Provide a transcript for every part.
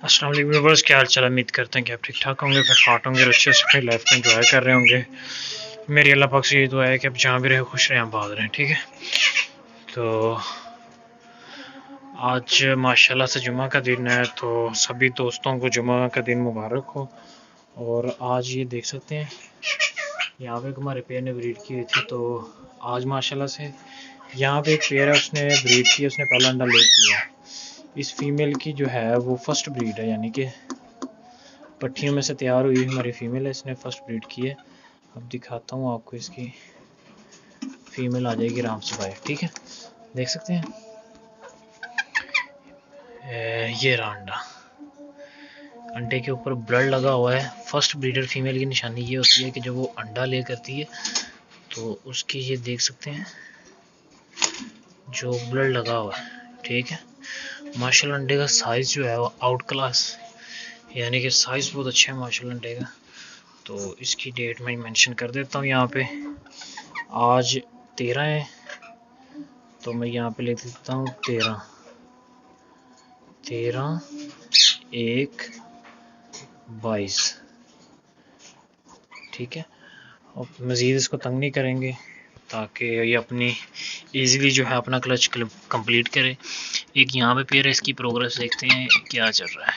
अस्सलाम वालेकुम व्यूअर्स, क्या हाल चाल। उम्मीद करते हैं कि आप ठीक ठाक होंगे, फिर फाट होंगे और अच्छे से अपनी लाइफ को एंजॉय कर रहे होंगे। मेरी अल्लाह पाक से ये दुआ है कि आप जहाँ भी रहे खुश रहें, आबाद रहें। ठीक है, तो आज माशाल्लाह से जुमा का दिन है, तो सभी दोस्तों को जुमा का दिन मुबारक हो। और आज ये देख सकते हैं यहाँ पे हमारे पेयर ने ब्रीड की हुई थी, तो आज माशाल्लाह से यहाँ पे एक पेयर है, उसने ब्रीड की, उसने पहला अंडा ले लिया। इस फीमेल की जो है वो फर्स्ट ब्रीड है, यानी कि पट्टियों में से तैयार हुई हमारी फीमेल है, इसने फर्स्ट ब्रीड की है। अब दिखाता हूँ आपको, इसकी फीमेल आ जाएगी आराम से बाहर। ठीक है, देख सकते हैं ये रहा अंडा, अंडे के ऊपर ब्लड लगा हुआ है। फर्स्ट ब्रीडर फीमेल की निशानी ये होती है कि जब वो अंडा ले करती है तो उसकी ये देख सकते हैं जो ब्लड लगा हुआ है। ठीक है, माशाल्लाह अंडे का साइज़ जो है वो आउट क्लास, यानी कि साइज़ बहुत अच्छा है माशाल्लाह अंडे का। तो इसकी डेट मैं मेंशन कर देता हूँ यहाँ पे, आज 13 है, तो मैं यहाँ पे लिख देता हूँ 13/1/22। ठीक है, और मज़ीद इसको तंग नहीं करेंगे ताकि ये अपनी इजीली जो है अपना क्लच कंप्लीट करे। एक यहाँ पे पेयर है, इसकी प्रोग्रेस देखते हैं क्या चल रहा है।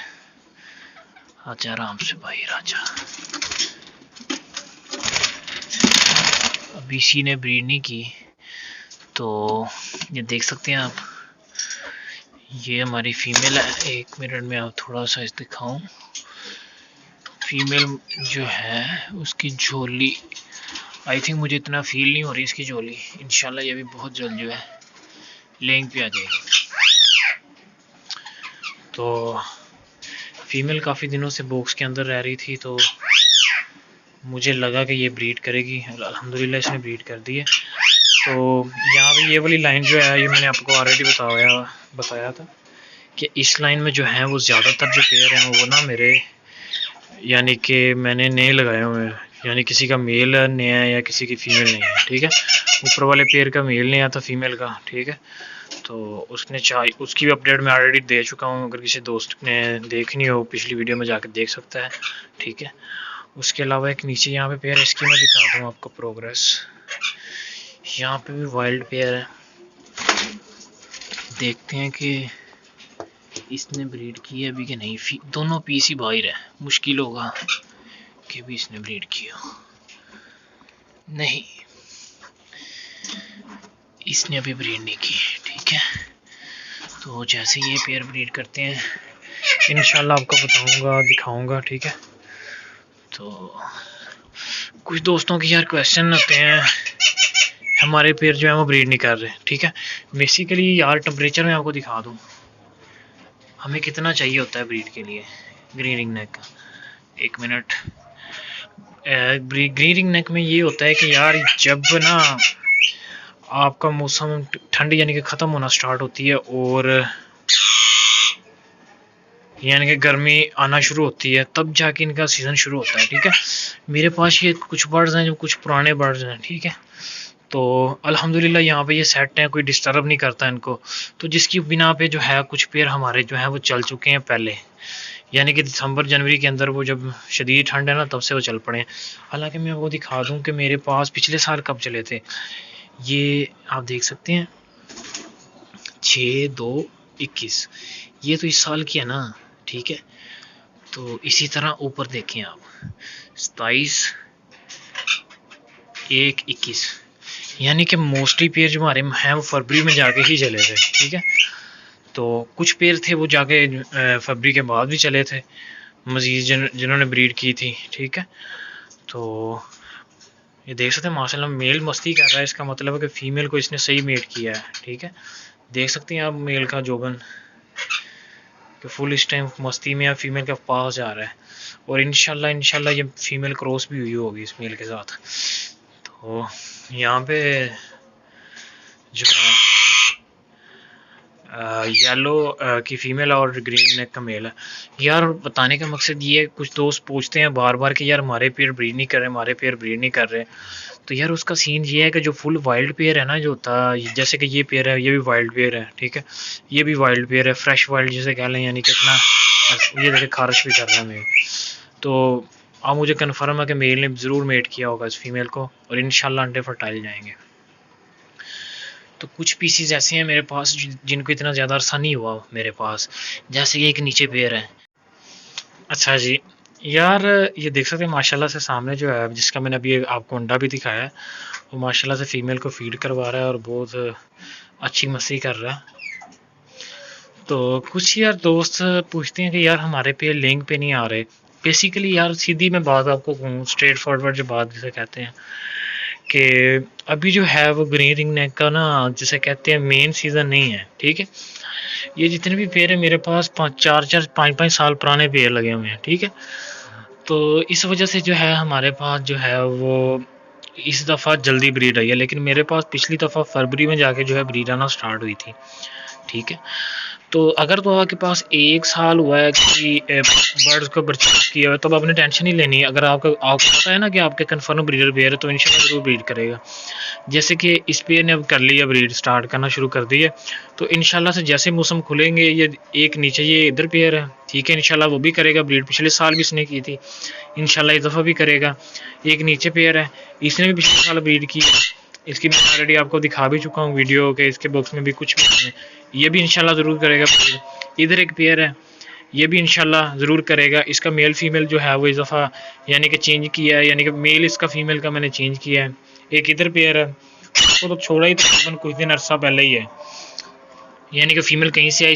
आजा आराम से भाई राजा। अभी इसी ने ब्रीड नहीं की, तो ये देख सकते हैं आप, ये हमारी फीमेल है। एक मिनट में आप थोड़ा सा इस दिखाऊं। फीमेल जो है उसकी झोली, आई थिंक मुझे इतना फील नहीं हो रही इसकी झोली, इंशाल्लाह ये भी बहुत जल्द जो है लेंग पे आ जाएगी। तो फीमेल काफ़ी दिनों से बॉक्स के अंदर रह रही थी, तो मुझे लगा कि ये ब्रीड करेगी। अल्हम्दुलिल्लाह इसने ब्रीड कर दी है। तो यहाँ पे ये वाली लाइन जो है, ये मैंने आपको ऑलरेडी बताया था कि इस लाइन में जो है वो ज़्यादातर जो पेयर हैं वो ना मेरे, यानी कि मैंने नए लगाए हुए हैं, यानी किसी का मेल नया है या किसी की फीमेल नहीं है। ठीक है, ऊपर वाले पेयर का मेल नहीं आता फीमेल का। ठीक है, तो उसने उसकी भी अपडेट मैं ऑलरेडी दे चुका हूँ, अगर किसी दोस्त ने देखनी हो पिछली वीडियो में जाकर देख सकता है। ठीक है, उसके अलावा एक नीचे यहाँ पे पेयर है, इसकी मैं दिखा दूँ आपको प्रोग्रेस। यहाँ पे भी वाइल्ड पेयर है, देखते हैं कि इसने ब्रीड की है अभी कि नहीं। दोनों पीस ही बाहर है, मुश्किल होगा कि भी इसने ब्रीड की हो। नहीं, इसने अभी ब्रीड नहीं की। ठीक है, तो जैसे ये पेयर ब्रीड करते हैं इंशाल्लाह आपको बताऊंगा, दिखाऊंगा। ठीक है, तो कुछ दोस्तों की यार क्वेश्चन आते हैं, हमारे पेयर जो है वो ब्रीड नहीं कर रहे। ठीक है, बेसिकली यार टेम्परेचर में आपको दिखा दूँ हमें कितना चाहिए होता है ब्रीड के लिए ग्रीन रिंग नेक का। एक मिनट, ग्रीन रिंग नेक में ये होता है कि यार जब ना आपका मौसम ठंड यानी कि ख़त्म होना स्टार्ट होती है और यानी कि गर्मी आना शुरू होती है, तब जाके इनका सीज़न शुरू होता है। ठीक है, मेरे पास ये कुछ बर्ड्स हैं जो कुछ पुराने बर्ड्स हैं। ठीक है, तो अल्हम्दुलिल्लाह यहाँ पे ये सेट हैं, कोई डिस्टर्ब नहीं करता इनको। तो जिसकी बिना पे जो है कुछ पेयर हमारे जो है वो चल चुके हैं पहले, यानी कि दिसंबर जनवरी के अंदर, वो जब शदीद ठंड है ना तब से वो चल पड़े हैं। हालांकि मैं आपको दिखा दूं कि मेरे पास पिछले साल कब चले थे, ये आप देख सकते हैं 6/2/21, ये तो इस साल की है ना। ठीक है, तो इसी तरह ऊपर देखें आप 27/1/21, यानी कि मोस्टली पेयर जो हमारे हैं वो फरवरी में जाके ही चले थे। ठीक है, तो कुछ पेयर थे वो जाके फरवरी के बाद भी चले थे मज़ीद जिन्होंने ब्रीड की थी। ठीक है, तो ये देख सकते हैं माशाल्लाह मेल मस्ती कर रहा है, इसका मतलब है कि फ़ीमेल को इसने सही मेट किया है। ठीक है, देख सकते हैं आप मेल का जोबन कि फुल इस टाइम मस्ती में या फीमेल के पास जा रहा है, और इंशाल्लाह ये फीमेल क्रॉस भी हुई होगी इस मेल के साथ। तो यहाँ पे जो येलो की फ़ीमेल और ग्रीन नेक का मेल है। यार बताने का मकसद ये है, कुछ दोस्त पूछते हैं बार बार कि यार हमारे पेयर ब्रीड नहीं कर रहे, हमारे पेयर ब्रीड नहीं कर रहे। तो यार उसका सीन ये है कि जो फुल वाइल्ड पेयर है ना, जो होता है, जैसे कि ये पेयर है, ये भी वाइल्ड पेयर है। ठीक है, ये भी वाइल्ड पेयर है, फ्रेश वाइल्ड जिसे कह लें, यानी कि इतना ये देखे खारिश भी कर रहा है मेल। तो अब मुझे कन्फर्म है कि मेल ने ज़रूर मेट किया होगा इस फीमेल को और इंशाल्लाह अंडे फर्टाइल जाएंगे। तो कुछ पीसीज ऐसे हैं मेरे पास जिनको इतना ज़्यादा अरसा नहीं हुआ मेरे पास, जैसे कि एक नीचे पेयर है। अच्छा जी यार, ये देख सकते हैं माशाल्लाह से सामने जो है जिसका मैंने अभी आपको अंडा भी दिखाया है, वो माशाल्लाह से फीमेल को फीड करवा रहा है और बहुत अच्छी मस्ती कर रहा है। तो कुछ यार दोस्त पूछते हैं कि यार हमारे पे लिंक पे नहीं आ रहे। बेसिकली यार सीधी मैं बात आपको कहूँ, स्ट्रेट फॉरवर्ड जो बात जिसे कहते हैं कि अभी जो है वो ग्रीन रिंग नेक का ना जिसे कहते हैं मेन सीज़न नहीं है, ठीक है। ये जितने भी पेड़ है मेरे पास 5 साल पुराने पेड़ लगे हुए हैं, ठीक है। तो इस वजह से जो है हमारे पास जो है वो इस दफ़ा जल्दी ब्रीड आई है, लेकिन मेरे पास पिछली दफ़ा फरवरी में जाके जो है ब्रीड आना स्टार्ट हुई थी, ठीक है। तो अगर तो आपके पास 1 साल हुआ है कि बर्ड्स को परचेज किया हुआ, तो आपने टेंशन ही लेनी है। अगर आपको पता है ना कि आपके कन्फर्म ब्रीडर पेयर है तो इंशाल्लाह ज़रूर ब्रीड करेगा। जैसे कि इस पेयर ने अब कर लिया, ब्रीड स्टार्ट करना शुरू कर दी है, तो इंशाल्लाह से जैसे मौसम खुलेंगे ये एक नीचे ये इधर पेयर है, ठीक है, इंशाल्लाह वो भी करेगा ब्रीड। पिछले साल भी इसने की थी, इंशाल्लाह इस दफ़ा भी करेगा। एक नीचे पेयर है, इसने भी पिछले साल ब्रीड की, इसकी मैं ऑलरेडी आपको दिखा भी चुका हूँ वीडियो के, इसके बॉक्स में भी कुछ भी नहीं है, ये भी इंशाल्लाह ज़रूर करेगा ब्रीड। इधर एक पेयर है, ये भी इंशाल्लाह ज़रूर करेगा। इसका मेल फीमेल जो है वो इस दफ़ा यानी कि चेंज किया है, यानी कि मेल इसका फीमेल का मैंने चेंज किया है। एक इधर पेयर है, उसको तो छोड़ा ही तकरीबन कुछ दिन अरसा पहले ही है, यानी कि फ़ीमेल कहीं से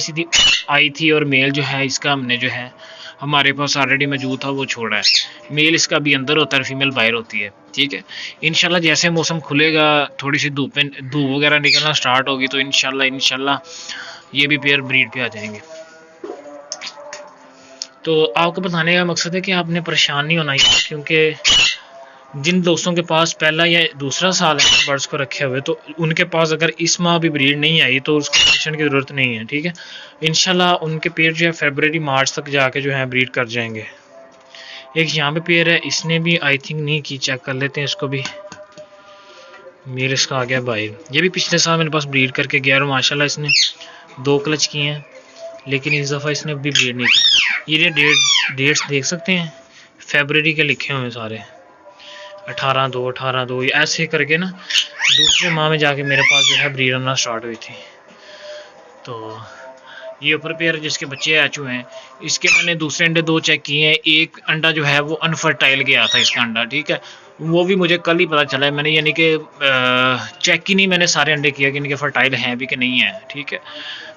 आई थी और मेल जो है इसका हमने जो है हमारे पास ऑलरेडी मौजूद था वो छोड़ा है। मेल इसका भी अंदर होता है, फीमेल बाहर होती है, ठीक है। इंशाल्लाह जैसे मौसम खुलेगा, थोड़ी सी धूप वगैरह निकलना स्टार्ट होगी, तो इंशाल्लाह ये भी पेयर ब्रीड पे आ जाएंगे। तो आपको बताने का मकसद है कि आपने परेशान नहीं होना है, क्योंकि जिन दोस्तों के पास पहला या दूसरा साल है बर्ड्स को रखे हुए, तो उनके पास अगर इस माह भी ब्रीड नहीं आई तो उसको टेंशन की ज़रूरत नहीं है, ठीक है। इंशाल्लाह उनके पेयर जो है फरवरी मार्च तक जाके जो है ब्रीड कर जाएंगे। एक यहाँ पे पेयर है, इसने भी आई थिंक नहीं की, चेक कर लेते हैं इसको भी। मेरे इसका आ गया भाई, ये भी पिछले साल मेरे पास ब्रीड करके गया और माशाल्लाह इसने 2 क्लच किए हैं, लेकिन इस दफ़ा इसने भी ब्रीड नहीं की। ये डेट्स देख सकते हैं, फरवरी के लिखे हुए सारे, 18/2 ऐसे करके ना दूसरे माह में जाके मेरे पास जो है ब्रीड आना स्टार्ट हुई थी। तो ये ऊपर पेयर जिसके बच्चे आ चुके हैं, इसके मैंने दूसरे अंडे 2 चेक किए हैं। एक अंडा जो है वो अनफर्टाइल गया था इसका अंडा, ठीक है, वो भी मुझे कल ही पता चला है। मैंने यानी कि चेक ही नहीं मैंने सारे अंडे किया कि इनके फर्टाइल हैं भी कि नहीं है, ठीक है।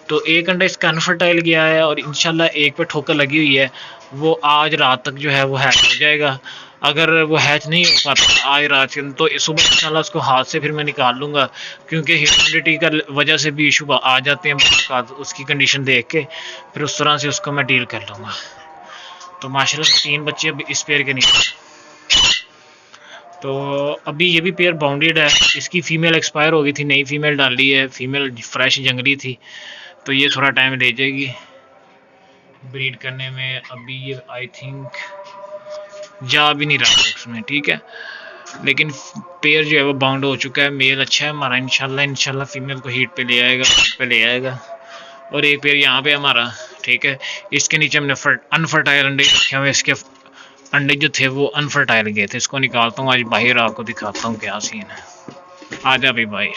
तो एक अंडा इसका अनफर्टाइल गया है और इंशाल्लाह एक पे ठोकर लगी हुई है, वो आज रात तक जो है वो हैच हो जाएगा। अगर वो हैच नहीं हो पाता आज रात के, तो सुबह इंशाल्लाह उसको हाथ से फिर मैं निकाल लूँगा, क्योंकि ह्यूमिडिटी का वजह से भी इशू आ जाते हैं उसकी कंडीशन देख के, फिर उस तरह से उसको मैं डील कर लूँगा। तो माशाल्लाह 3 बच्चे अब इस पेयर के नीचे। तो अभी ये भी पेयर बाउंडेड है, इसकी फ़ीमेल एक्सपायर हो गई थी, नई फ़ीमेल डाली है, फ़ीमेल फ्रेश जंगली थी, तो ये थोड़ा टाइम ले जाएगी ब्रीड करने में। अभी ये आई थिंक जा भी नहीं रहा उसमें, ठीक है, लेकिन पेयर जो है वो बाउंड हो चुका है। मेल अच्छा है हमारा, इंशाल्लाह फीमेल को हीट पे ले आएगा, और एक पेयर यहाँ पे हमारा, ठीक है। इसके नीचे हमने अनफर्टाइल अंडे रखे हुए, इसके अंडे जो थे वो अनफर्टाइल गए थे। इसको निकालता हूँ आज बाहर, आपको दिखाता हूँ क्या सीन है। आ जा भाई बाहर,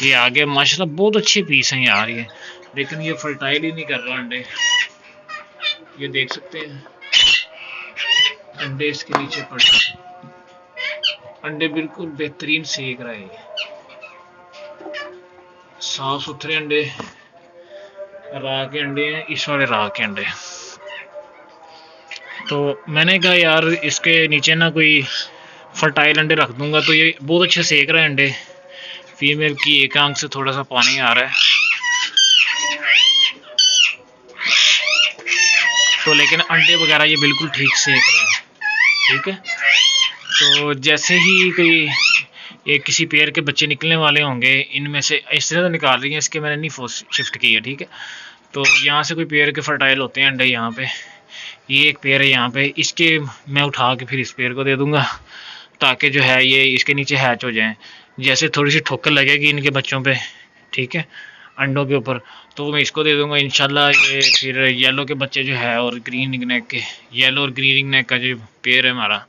ये आगे माशाल्लाह बहुत अच्छे पीस हैं यार ये, लेकिन ये फर्टाइल ही नहीं कर रहा अंडे। ये देख सकते हैं अंडे इसके नीचे पड़े, अंडे बिल्कुल बेहतरीन सेक रहे हैं, साफ सुथरे अंडे, रा के अंडे हैं, इस वाले रा के अंडे। तो मैंने कहा यार इसके नीचे ना कोई फर्टाइल अंडे रख दूंगा, तो ये बहुत अच्छे सेक रहे हैं अंडे। फीमेल की एक आंख से थोड़ा सा पानी आ रहा है, तो लेकिन अंडे वगैरह ये बिल्कुल ठीक सेक रहा है, ठीक है। तो जैसे ही कोई एक किसी पेयर के बच्चे निकलने वाले होंगे, इनमें से इस तरह तो निकाल रही हैं, इसके मैंने नहीं फोर्स शिफ्ट की है, ठीक है। तो यहाँ से कोई पेयर के फर्टाइल होते हैं अंडे, यहाँ पे ये एक पेयर है, यहाँ पे इसके मैं उठा के फिर इस पेयर को दे दूँगा, ताकि जो है ये इसके नीचे हैच हो जाएं। जैसे थोड़ी सी ठोकर लगेगी इनके बच्चों पे, ठीक है, अंडों के ऊपर, तो मैं इसको दे दूंगा इंशाल्लाह। ये फिर येलो के बच्चे जो है और ग्रीन रिंग नेक के, येलो और ग्रीन रिंग नेक का जो पेयर है हमारा,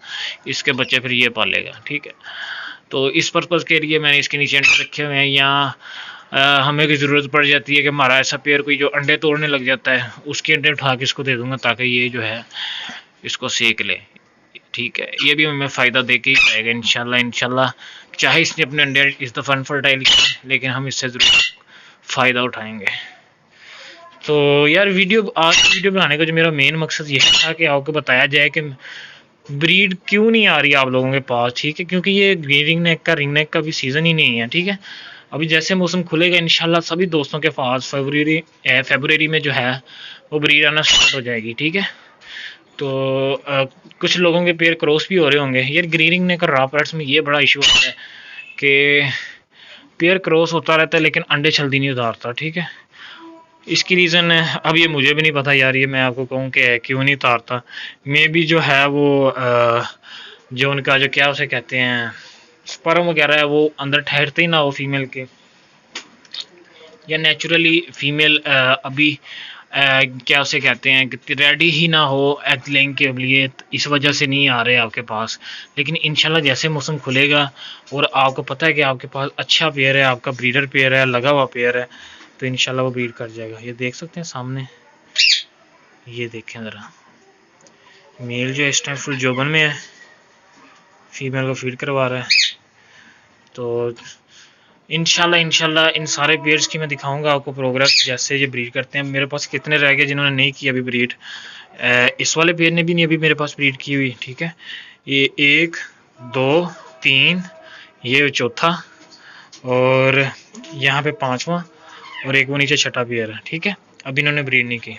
इसके बच्चे फिर ये पालेगा, ठीक है। तो इस पर्पज़ के लिए मैंने इसके नीचे अंडे रखे हुए हैं। यहाँ हमें की ज़रूरत पड़ जाती है कि हमारा ऐसा पेयर कोई जो अंडे तोड़ने लग जाता है, उसके अंडे उठा के इसको दे दूंगा ताकि ये जो है इसको सेक ले, ठीक है। ये भी हमें फ़ायदा दे के ही जाएगा इंशाल्लाह। चाहे इसने अपने अंडे इस दफ़ा अनफर्टाइल किए, लेकिन हम इससे ज़रूर फ़ायदा उठाएंगे। तो यार आज की वीडियो बनाने का जो मेरा मेन मकसद ये था कि आपको बताया जाए कि ब्रीड क्यों नहीं आ रही आप लोगों के पास, ठीक है। क्योंकि ये ग्रीन रिंग नेक का भी सीज़न ही नहीं है, ठीक है। अभी जैसे मौसम खुलेगा इंशाल्लाह सभी दोस्तों के पास फरवरी में जो है वो ब्रीड आना स्टार्ट हो जाएगी, ठीक है। तो कुछ लोगों के पेयर क्रॉस भी हो रहे होंगे। यार ग्रीन रिंग नेक और रॉ पैरट्स में ये बड़ा इशू होता है कि पेयर क्रॉस होता रहता है लेकिन अंडे जल्दी नहीं उतारता, ठीक है। इसकी रीज़न है, अब ये मुझे भी नहीं पता यार, ये मैं आपको कहूँ कि क्यों नहीं उतारता। मे भी जो है वो जो उनका जो क्या उसे कहते हैं स्पर्म वगैरह है वो अंदर ठहरते ही ना हो फीमेल के, या नेचुरली फीमेल अभी क्या उसे कहते हैं कि रेडी ही ना हो एग लेइंग के लिए, इस वजह से नहीं आ रहे आपके पास। लेकिन इंशाल्लाह जैसे मौसम खुलेगा और आपको पता है कि आपके पास अच्छा पेयर है, आपका ब्रीडर पेयर है, लगा हुआ पेयर है, तो इंशाल्लाह वो ब्रीड कर जाएगा। ये देख सकते हैं सामने, ये देखें ज़रा, मेल जो इस टाइम फुल जोबन में है, फीमेल को फीड करवा रहा है। तो इंशाल्लाह इन सारे पेयर्स की मैं दिखाऊंगा आपको प्रोग्रेस, जैसे ये ब्रीड करते हैं। मेरे पास कितने रह गए जिन्होंने नहीं की अभी ब्रीड, इस वाले पेयर ने भी नहीं अभी मेरे पास ब्रीड की हुई, ठीक है। ये 1 2 3, ये चौथा, और यहाँ पे 5वां, और एक वो नीचे छठा पेयर है, ठीक है। अभी इन्होंने ब्रीड नहीं की।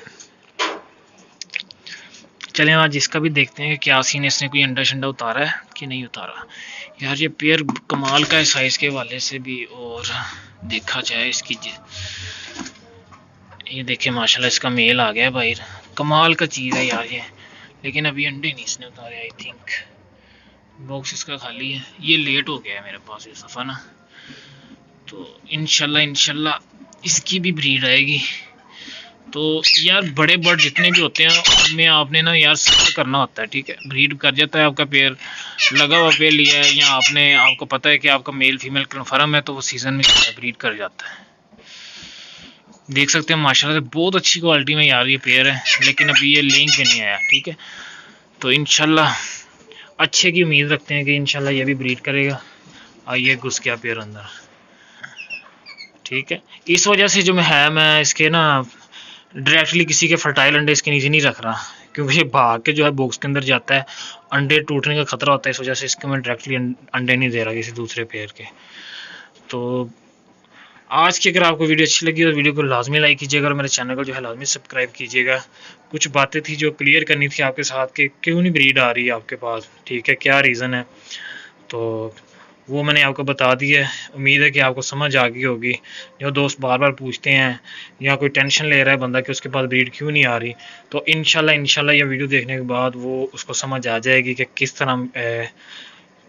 चलें आज इसका भी देखते हैं कि क्या सीन, इसने कोई अंडा शंडा उतारा है कि नहीं उतारा। यार ये पेयर कमाल का है साइज़ के वाले से भी, और देखा जाए इसकी ये देखे माशाल्लाह इसका मेल आ गया है भाई, कमाल का चीज़ है यार ये। लेकिन अभी अंडे नहीं इसने उतारे, आई थिंक बॉक्स इसका खाली है। ये लेट हो गया है मेरे पास इस दफ़ा ना, तो इंशाल्लाह इसकी भी ब्रीड आएगी। तो यार बड़े बर्ड जितने भी होते हैं उनमें आपने ना यार सब्र करना होता है, ठीक है। ब्रीड कर जाता है आपका पेयर, लगा हुआ पेयर लिया है, या आपको पता है कि आपका मेल फीमेल कन्फर्म है, तो वो सीज़न में ब्रीड कर जाता है। देख सकते हैं माशाल्लाह से बहुत अच्छी क्वालिटी में यार ये पेयर है, लेकिन अभी ये लेइंग पे नहीं आया, ठीक है। तो इंशाल्लाह अच्छे की उम्मीद रखते हैं कि इंशाल्लाह ये भी ब्रीड करेगा। आइए घुस गया पेयर अंदर, ठीक है। इस वजह से जो मैं इसके ना डायरेक्टली किसी के फर्टाइल अंडे इसके नीचे नहीं रख रहा, क्योंकि ये भाग के जो है बॉक्स के अंदर जाता है, अंडे टूटने का खतरा होता है। इस वजह से इसके मैं डायरेक्टली अंडे नहीं दे रहा किसी दूसरे पेयर के। तो आज की अगर आपको वीडियो अच्छी लगी तो वीडियो को लाजमी लाइक कीजिएगा, और मेरे चैनल को जो है लाजमी सब्सक्राइब कीजिएगा। कुछ बातें थी जो क्लियर करनी थी आपके साथ कि क्यों नहीं ब्रीड आ रही है आपके पास, ठीक है, क्या रीज़न है, तो वो मैंने आपको बता दी है। उम्मीद है कि आपको समझ आ गई होगी। जो दोस्त बार बार पूछते हैं या कोई टेंशन ले रहा है बंदा कि उसके पास ब्रीड क्यों नहीं आ रही, तो इंशाल्लाह ये वीडियो देखने के बाद वो उसको समझ आ जाएगी कि किस तरह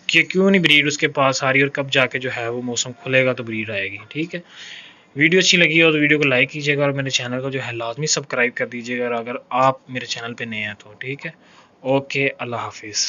कि क्यों नहीं ब्रीड उसके पास आ रही, और कब जाके जो है वो मौसम खुलेगा तो ब्रीड आएगी, ठीक है। वीडियो अच्छी लगी हो तो वीडियो को लाइक कीजिएगा, और मेरे चैनल को जो है लाजमी सब्सक्राइब कर दीजिएगा अगर आप मेरे चैनल पर नए हैं तो, ठीक है। ओके, अल्लाह हाफिज़।